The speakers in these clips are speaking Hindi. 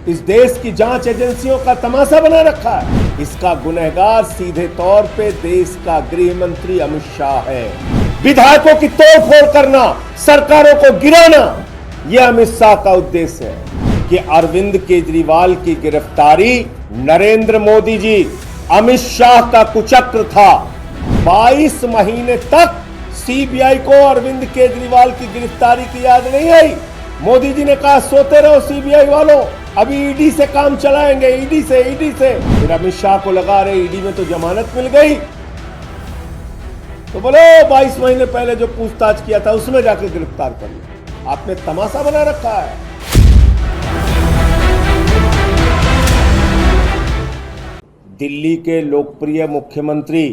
इस देश की जांच एजेंसियों का तमाशा बना रखा है। इसका गुनहगार सीधे तौर पे देश का गृह मंत्री अमित शाह है। विधायकों की तोड़फोड़ करना, सरकारों को गिराना, यह अमित शाह का उद्देश्य है कि अरविंद केजरीवाल की गिरफ्तारी नरेंद्र मोदी जी, अमित शाह का कुचक्र था। 22 महीने तक सीबीआई को अरविंद केजरीवाल की गिरफ्तारी की याद नहीं आई। मोदी जी ने कहा सोते रहो सीबीआई वालों, अभी ईडी से काम चलाएंगे, ईडी से। फिर अमित शाह को लगा रहे ईडी में तो जमानत मिल गई, तो बोलो 22 महीने पहले जो पूछताछ किया था उसमें जाके गिरफ्तार कर लिया। आपने तमाशा बना रखा है। दिल्ली के लोकप्रिय मुख्यमंत्री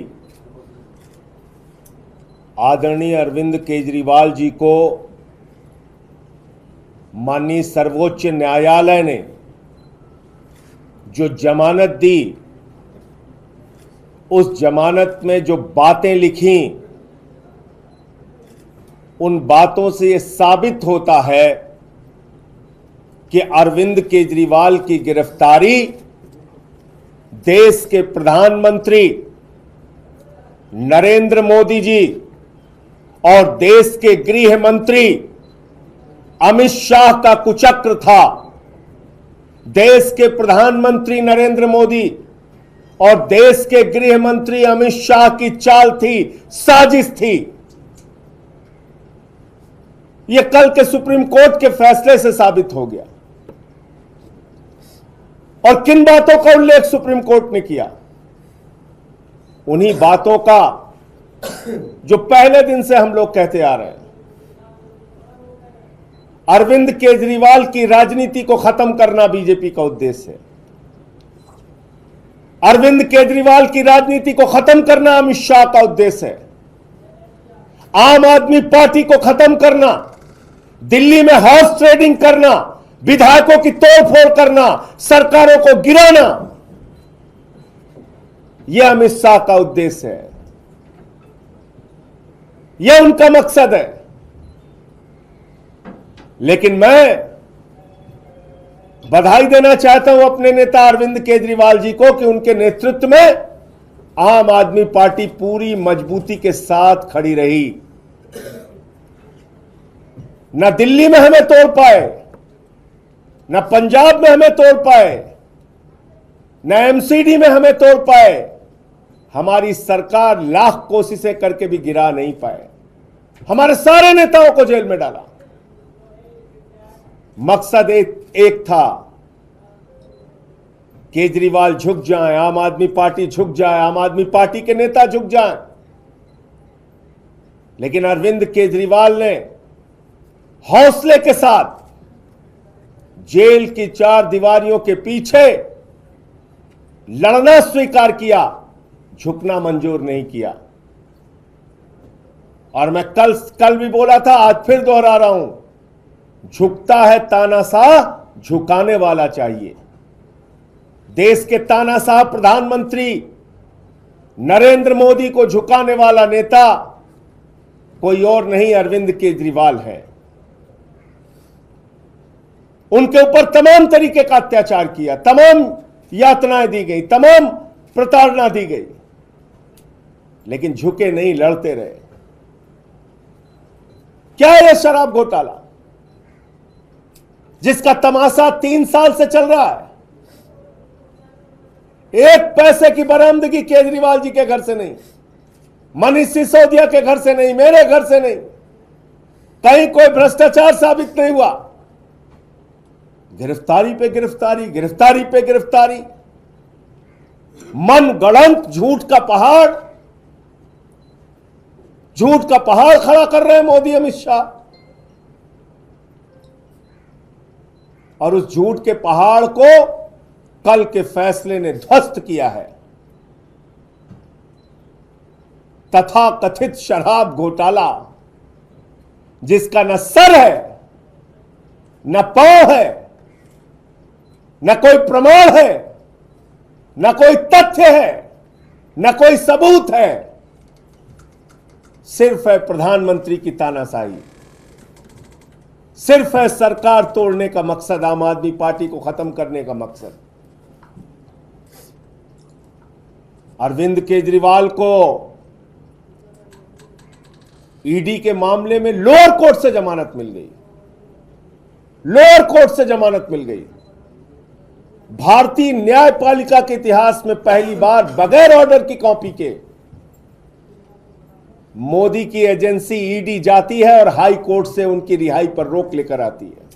आदरणीय अरविंद केजरीवाल जी को माननीय सर्वोच्च न्यायालय ने जो जमानत दी, उस जमानत में जो बातें लिखी, उन बातों से यह साबित होता है कि अरविंद केजरीवाल की गिरफ्तारी देश के प्रधानमंत्री नरेंद्र मोदी जी और देश के गृह मंत्री अमित शाह का कुचक्र था। देश के प्रधानमंत्री नरेंद्र मोदी और देश के गृह मंत्री अमित शाह की चाल थी, साजिश थी। यह कल के सुप्रीम कोर्ट के फैसले से साबित हो गया। और किन बातों का उल्लेख सुप्रीम कोर्ट ने किया? उन्हीं बातों का जो पहले दिन से हम लोग कहते आ रहे हैं। अरविंद केजरीवाल की राजनीति को खत्म करना बीजेपी का उद्देश्य है। अरविंद केजरीवाल की राजनीति को खत्म करना अमित शाह का उद्देश्य है। आम आदमी पार्टी को खत्म करना, दिल्ली में हॉर्स ट्रेडिंग करना, विधायकों की तोड़फोड़ करना, सरकारों को गिराना, यह अमित शाह का उद्देश्य है। यह उनका मकसद है। लेकिन मैं बधाई देना चाहता हूं अपने नेता अरविंद केजरीवाल जी को कि उनके नेतृत्व में आम आदमी पार्टी पूरी मजबूती के साथ खड़ी रही। न दिल्ली में हमें तोड़ पाए, न पंजाब में हमें तोड़ पाए, न एमसीडी में हमें तोड़ पाए। हमारी सरकार लाख कोशिशें करके भी गिरा नहीं पाए। हमारे सारे नेताओं को जेल में डाला। मकसद एक था, केजरीवाल झुक जाएं, आम आदमी पार्टी झुक जाए, आम आदमी पार्टी के नेता झुक जाएं। लेकिन अरविंद केजरीवाल ने हौसले के साथ जेल की 4 दीवारियों के पीछे लड़ना स्वीकार किया, झुकना मंजूर नहीं किया। और मैं कल भी बोला था, आज फिर दोहरा रहा हूं, झुकता है तानाशाह, झुकाने वाला चाहिए। देश के तानाशाह प्रधानमंत्री नरेंद्र मोदी को झुकाने वाला नेता कोई और नहीं, अरविंद केजरीवाल है। उनके ऊपर तमाम तरीके का अत्याचार किया, तमाम यातनाएं दी गई, तमाम प्रताड़ना दी गई, लेकिन झुके नहीं, लड़ते रहे। क्या है यह शराब घोटाला जिसका तमाशा 3 साल से चल रहा है? एक पैसे की बरामदगी केजरीवाल जी के घर से नहीं, मनीष सिसोदिया के घर से नहीं, मेरे घर से नहीं, कहीं कोई भ्रष्टाचार साबित नहीं हुआ। गिरफ्तारी पे गिरफ्तारी, गिरफ्तारी पे गिरफ्तारी, मन गढ़ंत झूठ का पहाड़ खड़ा कर रहे हैं मोदी अमित शाह। और उस झूठ के पहाड़ को कल के फैसले ने ध्वस्त किया है। तथा कथित शराब घोटाला जिसका न सर है, न पांव है, न कोई प्रमाण है, न कोई तथ्य है, न कोई सबूत है, सिर्फ है प्रधानमंत्री की तानाशाही, सिर्फ है सरकार तोड़ने का मकसद, आम आदमी पार्टी को खत्म करने का मकसद। अरविंद केजरीवाल को ईडी के मामले में लोअर कोर्ट से जमानत मिल गई, लोअर कोर्ट से जमानत मिल गई। भारतीय न्यायपालिका के इतिहास में पहली बार बगैर ऑर्डर की कॉपी के मोदी की एजेंसी ईडी जाती है और हाई कोर्ट से उनकी रिहाई पर रोक लेकर आती है।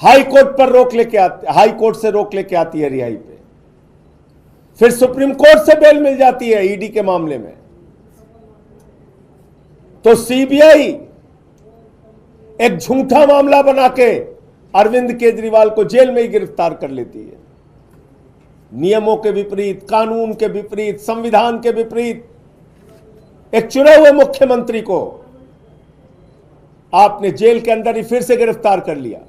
हाई कोर्ट से रोक लेके आती है रिहाई पे, फिर सुप्रीम कोर्ट से बेल मिल जाती है ईडी के मामले में। तो सीबीआई एक झूठा मामला बना के अरविंद केजरीवाल को जेल में ही गिरफ्तार कर लेती है। नियमों के विपरीत, कानून के विपरीत, संविधान के विपरीत एक चुने हुए मुख्यमंत्री को आपने जेल के अंदर ही फिर से गिरफ्तार कर लिया।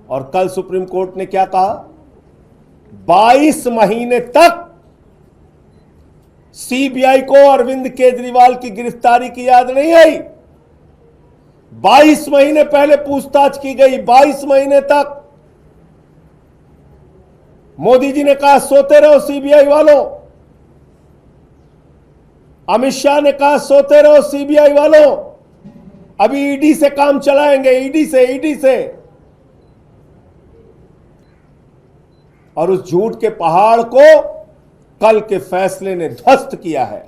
और कल सुप्रीम कोर्ट ने क्या कहा? 22 महीने तक सीबीआई को अरविंद केजरीवाल की गिरफ्तारी की याद नहीं आई। 22 महीने पहले पूछताछ की गई, 22 महीने तक मोदी जी ने कहा सोते रहो सीबीआई वालों, अमित शाह ने कहा सोते रहो सीबीआई वालों, अभी ईडी से काम चलाएंगे, ईडी से। और उस झूठ के पहाड़ को कल के फैसले ने ध्वस्त किया है।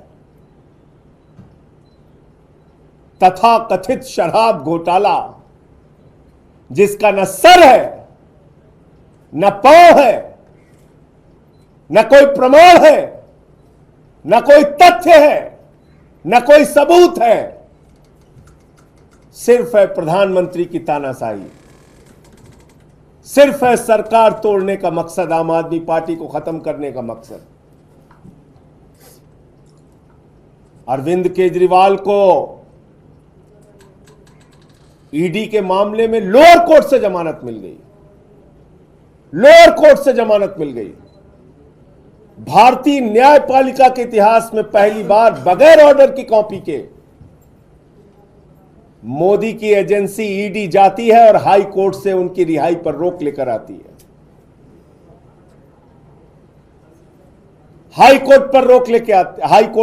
तथा कथित शराब घोटाला जिसका न सर है, न पांव है, न कोई प्रमाण है, न कोई तथ्य है, न कोई सबूत है, सिर्फ है प्रधानमंत्री की तानाशाही, सिर्फ है सरकार तोड़ने का मकसद, आम आदमी पार्टी को खत्म करने का मकसद। अरविंद केजरीवाल को ईडी के मामले में लोअर कोर्ट से जमानत मिल गई, लोअर कोर्ट से जमानत मिल गई। भारतीय न्यायपालिका के इतिहास में पहली बार बगैर ऑर्डर की कॉपी के मोदी की एजेंसी ईडी जाती है और हाई कोर्ट से उनकी रिहाई पर रोक लेकर आती है। हाई कोर्ट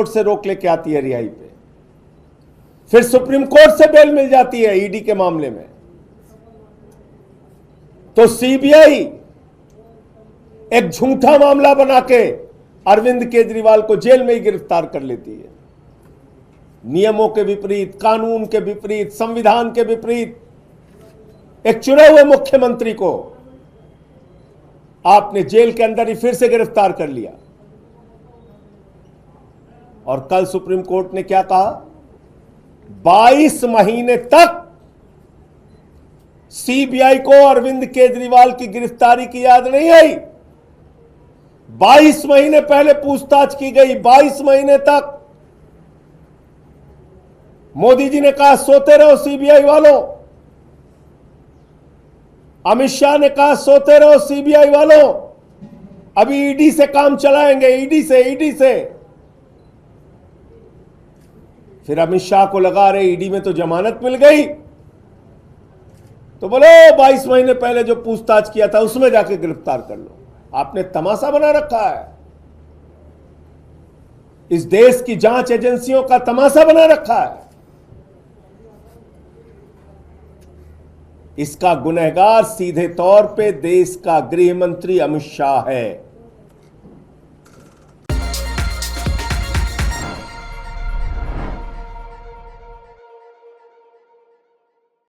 से रोक लेके आती है रिहाई पे, फिर सुप्रीम कोर्ट से बेल मिल जाती है ईडी के मामले में। तो सीबीआई एक झूठा मामला बना के अरविंद केजरीवाल को जेल में ही गिरफ्तार कर लेती है। नियमों के विपरीत, कानून के विपरीत, संविधान के विपरीत एक चुने हुए मुख्यमंत्री को आपने जेल के अंदर ही फिर से गिरफ्तार कर लिया। और कल सुप्रीम कोर्ट ने क्या कहा? 22 महीने तक सीबीआई को अरविंद केजरीवाल की गिरफ्तारी की याद नहीं आई। 22 महीने पहले पूछताछ की गई, 22 महीने तक मोदी जी ने कहा सोते रहो सीबीआई वालों, अमित शाह ने कहा सोते रहो सीबीआई वालों, अभी ईडी से काम चलाएंगे, ईडी से। फिर अमित शाह को लगा रहे ईडी में तो जमानत मिल गई, तो बोलो 22 महीने पहले जो पूछताछ किया था उसमें जाके गिरफ्तार कर लो। आपने तमाशा बना रखा है, इस देश की जांच एजेंसियों का तमाशा बना रखा है। इसका गुनहगार सीधे तौर पे देश का गृह मंत्री अमित शाह है।